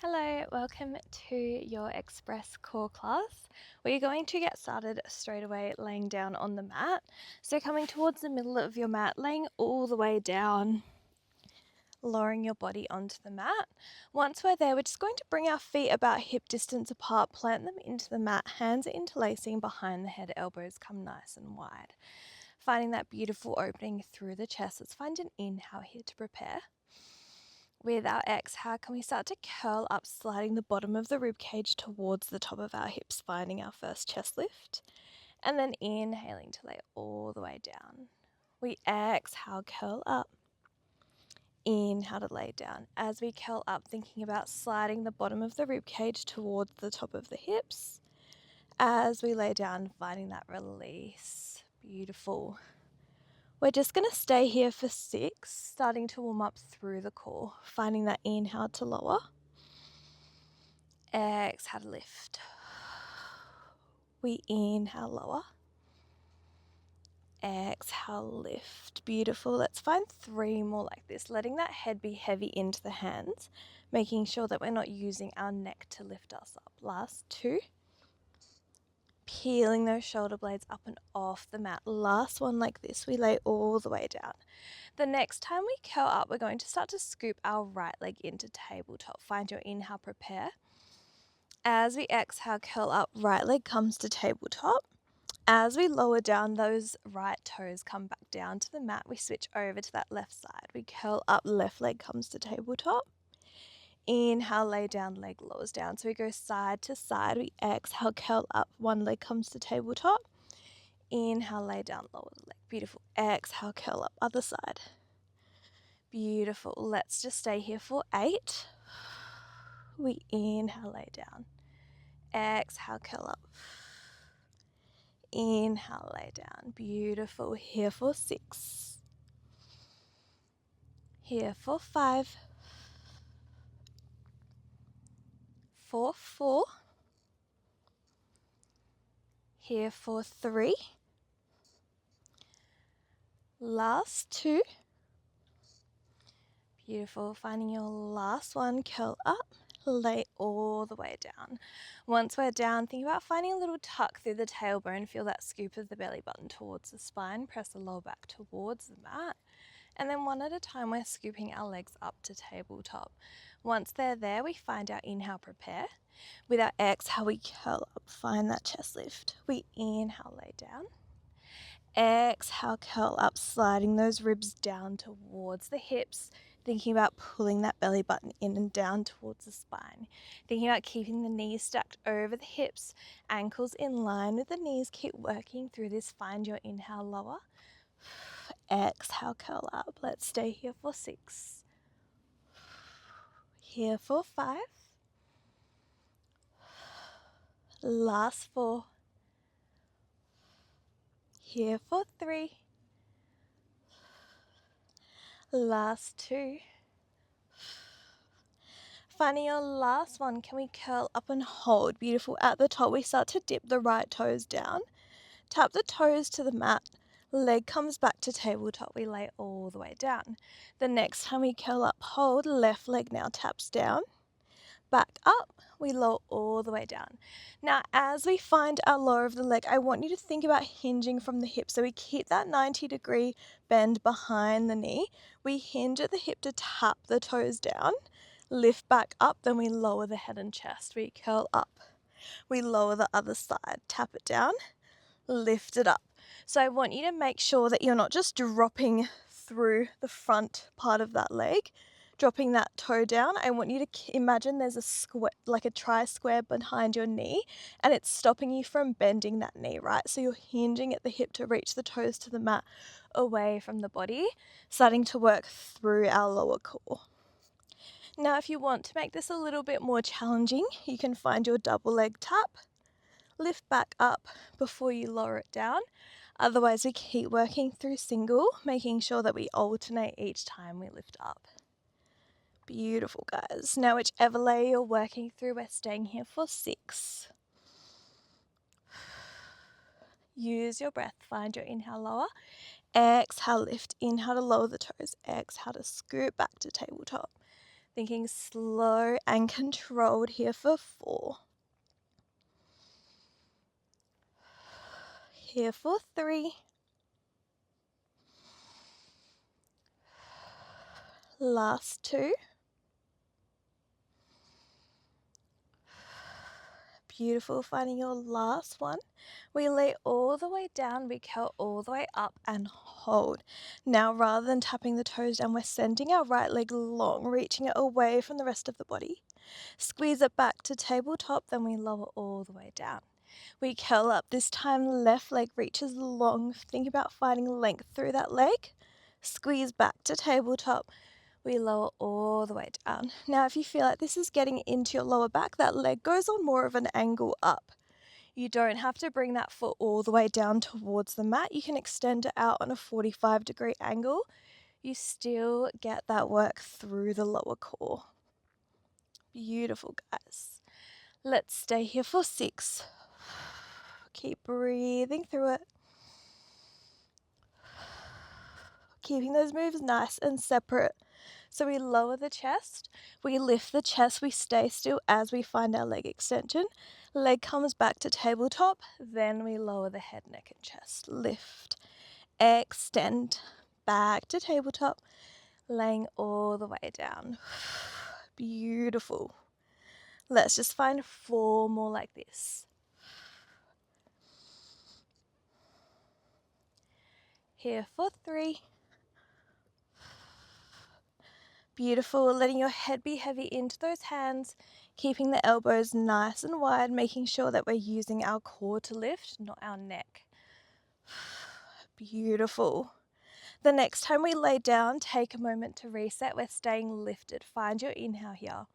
Hello, welcome to your Express core class. We're going to get started straight away laying down on the mat. So coming towards the middle of your mat, laying all the way down, lowering your body onto the mat. Once we're there, we're just going to bring our feet about hip distance apart, plant them into the mat, hands are interlacing behind the head, elbows come nice and wide. Finding that beautiful opening through the chest. Let's find an inhale here to prepare. With our exhale, can we start to curl up, sliding the bottom of the rib cage towards the top of our hips, finding our first chest lift. And then inhaling to lay all the way down. We exhale, curl up. Inhale to lay down. As we curl up, thinking about sliding the bottom of the rib cage towards the top of the hips. As we lay down, finding that release. Beautiful. We're just going to stay here for 6, starting to warm up through the core, finding that inhale to lower. Exhale to lift. We inhale, lower. Exhale, lift. Beautiful. Let's find 3 more like this, letting that head be heavy into the hands, making sure that we're not using our neck to lift us up. Last 2. Peeling those shoulder blades up and off the mat. Last one like this, we lay all the way down. The next time we curl up, we're going to start to scoop our right leg into tabletop. Find your inhale, prepare. As we exhale, curl up, right leg comes to tabletop. As we lower down, those right toes come back down to the mat. We switch over to that left side. We curl up, left leg comes to tabletop. Inhale, lay down, leg lowers down. So we go side to side. We exhale, curl up, one leg comes to tabletop. Inhale, lay down, lower the leg. Beautiful. Exhale, curl up, other side. Beautiful. Let's just stay here for 8. We inhale, lay down. Exhale, curl up. Inhale, lay down. Beautiful. Here for 6. Here for 5. For 4. Here for 3. Last 2. Beautiful. Finding your last one, curl up, lay all the way down. Once we're down, think about finding a little tuck through the tailbone. Feel that scoop of the belly button towards the spine. Press the lower back towards the mat. And then one at a time, we're scooping our legs up to tabletop. Once they're there, we find our inhale, prepare. With our exhale, we curl up, find that chest lift. We inhale, lay down. Exhale, curl up, sliding those ribs down towards the hips. Thinking about pulling that belly button in and down towards the spine. Thinking about keeping the knees stacked over the hips, ankles in line with the knees. Keep working through this. Find your inhale, lower. Exhale, curl up. Let's stay here for 6. Here for 5. Last 4. Here for 3. Last 2. Finding your last one, can we curl up and hold? Beautiful. At the top, we start to dip the right toes down. Tap the toes to the mat. Leg comes back to tabletop. We lay all the way down. The next time we curl up, hold. Left leg now taps down. Back up. We lower all the way down. Now, as we find our lower of the leg, I want you to think about hinging from the hip. So we keep that 90-degree bend behind the knee. We hinge at the hip to tap the toes down. Lift back up, then we lower the head and chest. We curl up. We lower the other side. Tap it down. Lift it up. So I want you to make sure that you're not just dropping through the front part of that leg, dropping that toe down. I want you to imagine there's a square, like a tri-square behind your knee, and it's stopping you from bending that knee, right? So you're hinging at the hip to reach the toes to the mat, away from the body, starting to work through our lower core. Now, if you want to make this a little bit more challenging, you can find your double leg tap. Lift back up before you lower it down. Otherwise, we keep working through single, making sure that we alternate each time we lift up. Beautiful, guys. Now, whichever layer you're working through, we're staying here for 6. Use your breath. Find your inhale, lower. Exhale, lift. Inhale to lower the toes. Exhale to scoot back to tabletop. Thinking slow and controlled here for 4. Here for 3. Last 2. Beautiful. Finding your last one. We lay all the way down, we curl all the way up and hold. Now, rather than tapping the toes down, we're sending our right leg long, reaching it away from the rest of the body. Squeeze it back to tabletop, then we lower all the way down. We curl up. This time, left leg reaches long. Think about finding length through that leg. Squeeze back to tabletop. We lower all the way down. Now, if you feel like this is getting into your lower back, that leg goes on more of an angle up. You don't have to bring that foot all the way down towards the mat. You can extend it out on a 45-degree angle. You still get that work through the lower core. Beautiful, guys. Let's stay here for 6. Keep breathing through it. Keeping those moves nice and separate. So we lower the chest, we lift the chest, we stay still as we find our leg extension. Leg comes back to tabletop, then we lower the head, neck, and chest. Lift, extend, back to tabletop, laying all the way down. Beautiful. Let's just find 4 more like this. Here for 3. Beautiful. Letting your head be heavy into those hands, keeping the elbows nice and wide, making sure that we're using our core to lift, not our neck. Beautiful. The next time we lay down, take a moment to reset. We're staying lifted. Find your inhale here.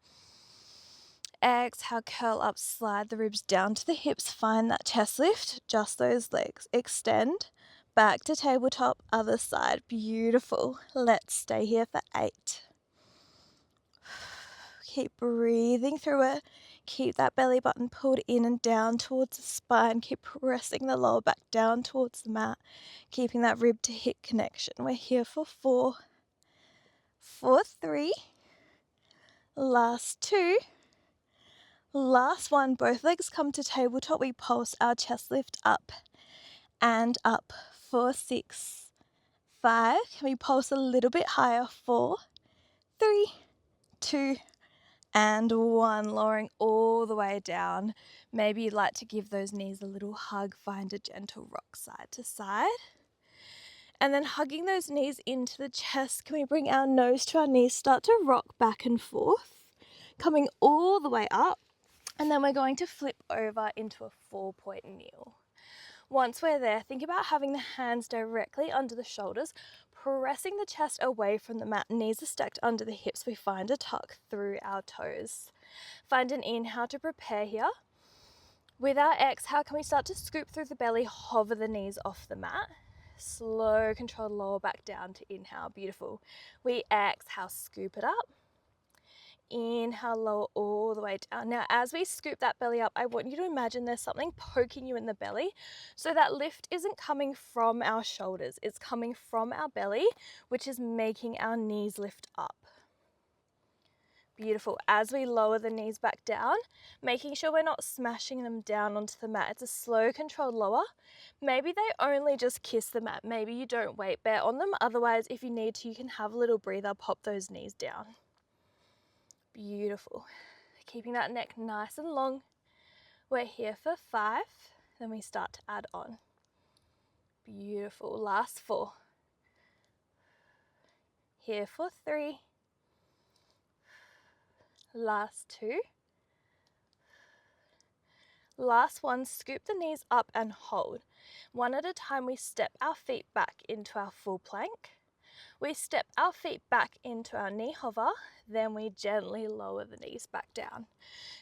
Exhale, curl up, slide the ribs down to the hips. Find that chest lift, just those legs. Extend, back to tabletop, other side. Beautiful. Let's stay here for 8. Keep breathing through it. Keep that belly button pulled in and down towards the spine. Keep pressing the lower back down towards the mat. Keeping that rib to hip connection. We're here for 4. For 3. Last 2. Last 1. Both legs come to tabletop. We pulse our chest lift up and up. For 6. 5. Can we pulse a little bit higher? 4. 3. 2. And 1, lowering all the way down. Maybe you'd like to give those knees a little hug, find a gentle rock side to side. And then hugging those knees into the chest, can we bring our nose to our knees, start to rock back and forth, coming all the way up. And then we're going to flip over into a 4-point kneel. Once we're there, think about having the hands directly under the shoulders, pressing the chest away from the mat. Knees are stacked under the hips. We find a tuck through our toes. Find an inhale to prepare here. With our exhale, can we start to scoop through the belly, hover the knees off the mat. Slow, controlled lower back down to inhale. Beautiful. We exhale, scoop it up. Inhale, lower all the way down. Now, as we scoop that belly up, I want you to imagine there's something poking you in the belly. So that lift isn't coming from our shoulders, it's coming from our belly, which is making our knees lift up. Beautiful. As we lower the knees back down, making sure we're not smashing them down onto the mat. It's a slow, controlled lower. Maybe they only just kiss the mat. Maybe you don't weight bear on them. Otherwise, if you need to, you can have a little breather, pop those knees down. Beautiful. Keeping that neck nice and long. We're here for 5, then we start to add on. Beautiful. Last 4. Here for 3. Last 2. Last 1, scoop the knees up and hold. One at a time, we step our feet back into our full plank. We step our feet back into our knee hover, then we gently lower the knees back down.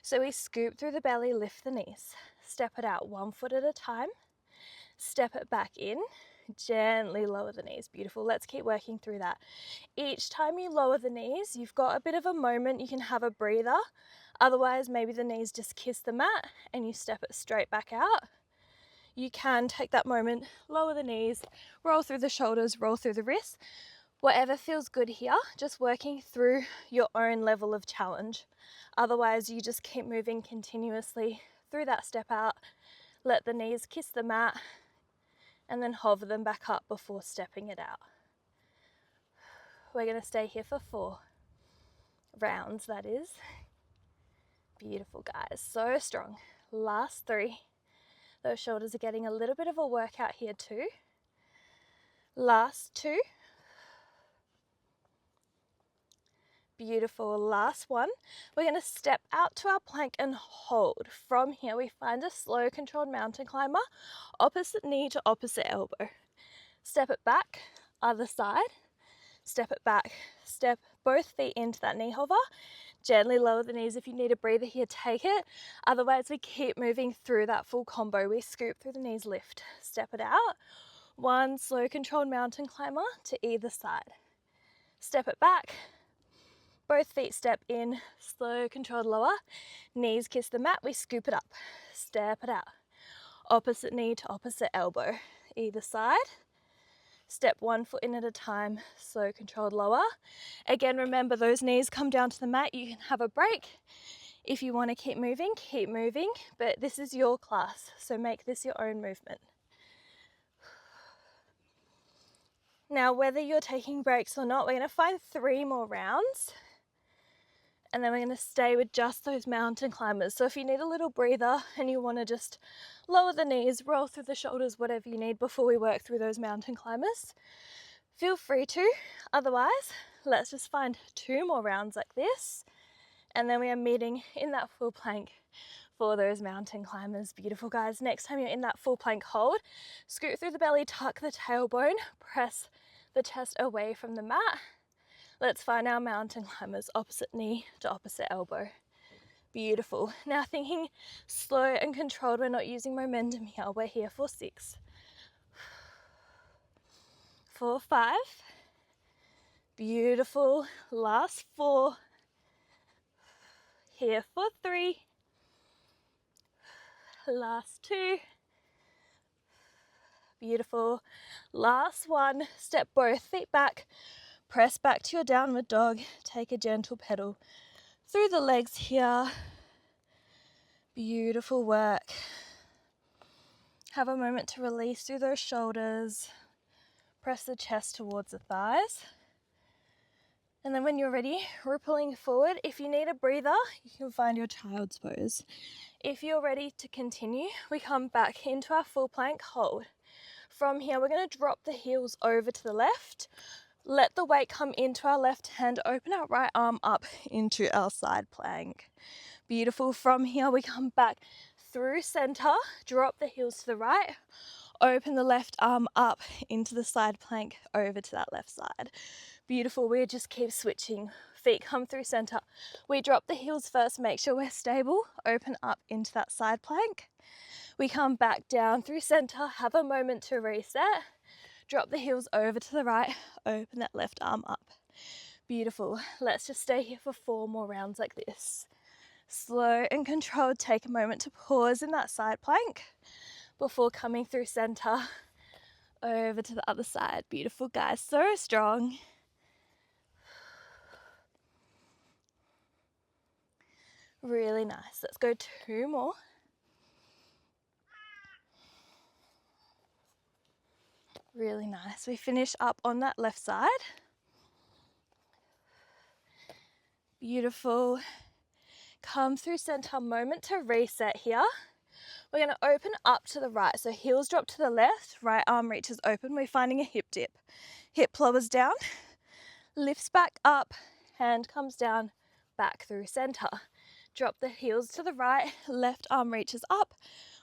So we scoop through the belly, lift the knees, step it out 1 foot at a time, step it back in, gently lower the knees. Beautiful. Let's keep working through that. Each time you lower the knees, you've got a bit of a moment, you can have a breather. Otherwise, maybe the knees just kiss the mat and you step it straight back out. You can take that moment, lower the knees, roll through the shoulders, roll through the wrists. Whatever feels good here, just working through your own level of challenge. Otherwise, you just keep moving continuously through that step out, let the knees kiss the mat, and then hover them back up before stepping it out. We're going to stay here for 4 rounds, that is. Beautiful, guys, so strong. Last 3. Those shoulders are getting a little bit of a workout here too. Last 2. Beautiful, last 1. We're going to step out to our plank and hold. From here we find a slow controlled mountain climber, opposite knee to opposite elbow. Step it back, other side, step it back, step both feet into that knee hover, gently lower the knees. If you need a breather here, take it. Otherwise we keep moving through that full combo. We scoop through the knees, lift, step it out. 1 slow controlled mountain climber to either side. Step it back, both feet step in, slow controlled lower, knees kiss the mat, we scoop it up, step it out. Opposite knee to opposite elbow, either side. Step 1 foot in at a time, slow controlled lower. Again, remember those knees come down to the mat, you can have a break. If you want to keep moving, but this is your class, so make this your own movement. Now, whether you're taking breaks or not, we're going to find 3 more rounds. And then we're going to stay with just those mountain climbers. So if you need a little breather and you want to just lower the knees, roll through the shoulders, whatever you need before we work through those mountain climbers, feel free to. Otherwise, let's just find 2 more rounds like this. And then we are meeting in that full plank for those mountain climbers. Beautiful, guys. Next time you're in that full plank hold, scoot through the belly, tuck the tailbone, press the chest away from the mat. Let's find our mountain climbers, opposite knee to opposite elbow. Beautiful. Now thinking slow and controlled, we're not using momentum here. We're here for 6. 4, 5. Beautiful. Last 4. Here for 3. Last 2. Beautiful. Last 1. Step both feet back. Press back to your downward dog. Take a gentle pedal through the legs here. Beautiful work. Have a moment to release through those shoulders. Press the chest towards the thighs. And then when you're ready, rippling forward. If you need a breather, you can find your child's pose. If you're ready to continue, we come back into our full plank hold. From here, we're going to drop the heels over to the left. Let the weight come into our left hand, open our right arm up into our side plank. Beautiful. From here, we come back through center, drop the heels to the right, open the left arm up into the side plank over to that left side. Beautiful. We just keep switching. Feet come through center. We drop the heels first, make sure we're stable, open up into that side plank. We come back down through center, have a moment to reset. Drop the heels over to the right, open that left arm up. Beautiful. Let's just stay here for 4 more rounds like this. Slow and controlled, take a moment to pause in that side plank before coming through center over to the other side. Beautiful, guys, so strong. Really nice. Let's go 2 more. Really nice. We finish up on that left side. Beautiful. Come through center, moment to reset here. We're going to open up to the right. So heels drop to the left, right arm reaches open. We're finding a hip dip. Hip lowers down, lifts back up, hand comes down, back through center. Drop the heels to the right, left arm reaches up.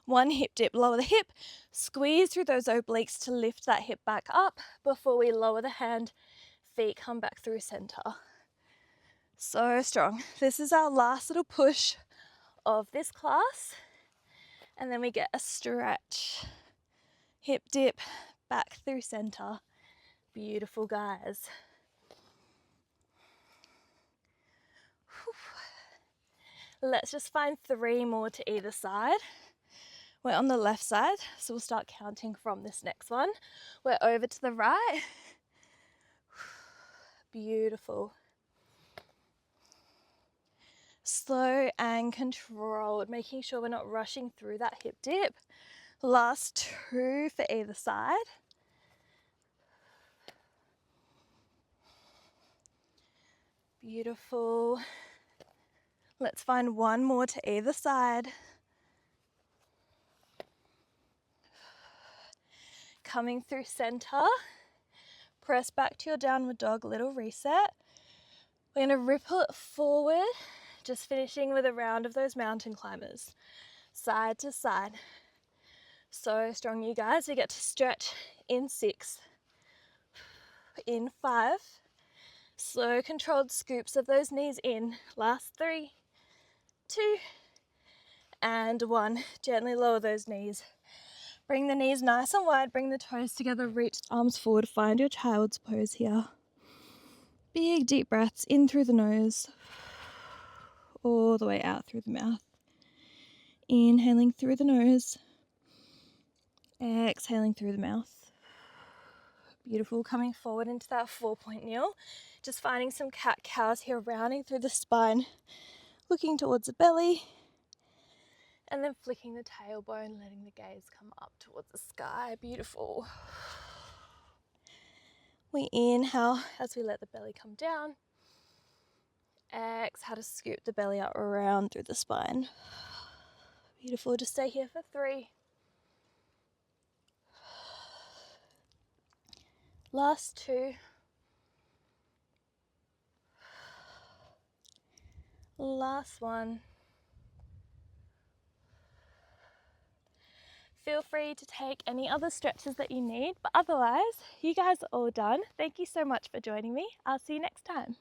1 hip dip, lower the hip, squeeze through those obliques to lift that hip back up before we lower the hand, feet come back through center. So strong. This is our last little push of this class. And then we get a stretch. Hip dip, back through center. Beautiful, guys. Whew. Let's just find 3 more to either side. We're on the left side, so we'll start counting from this next one. We're over to the right. Beautiful. Slow and controlled, making sure we're not rushing through that hip dip. Last 2 for either side. Beautiful. Let's find 1 more to either side. Coming through center. Press back to your downward dog, little reset. We're going to ripple it forward, just finishing with a round of those mountain climbers, side to side. So strong, you guys. We get to stretch in 6, in 5. Slow, controlled scoops of those knees in. Last 3, 2, and 1. Gently lower those knees. Bring the knees nice and wide. Bring the toes together. Reach arms forward. Find your child's pose here. Big deep breaths in through the nose, all the way out through the mouth. Inhaling through the nose, exhaling through the mouth. Beautiful. Coming forward into that 4-point kneel. Just finding some cat-cows here, rounding through the spine, looking towards the belly, and then flicking the tailbone, letting the gaze come up towards the sky. Beautiful. We inhale as we let the belly come down. Exhale to scoop the belly up around through the spine. Beautiful. Just stay here for 3. Last 2. Last 1. Feel free to take any other stretches that you need, but otherwise, you guys are all done. Thank you so much for joining me. I'll see you next time.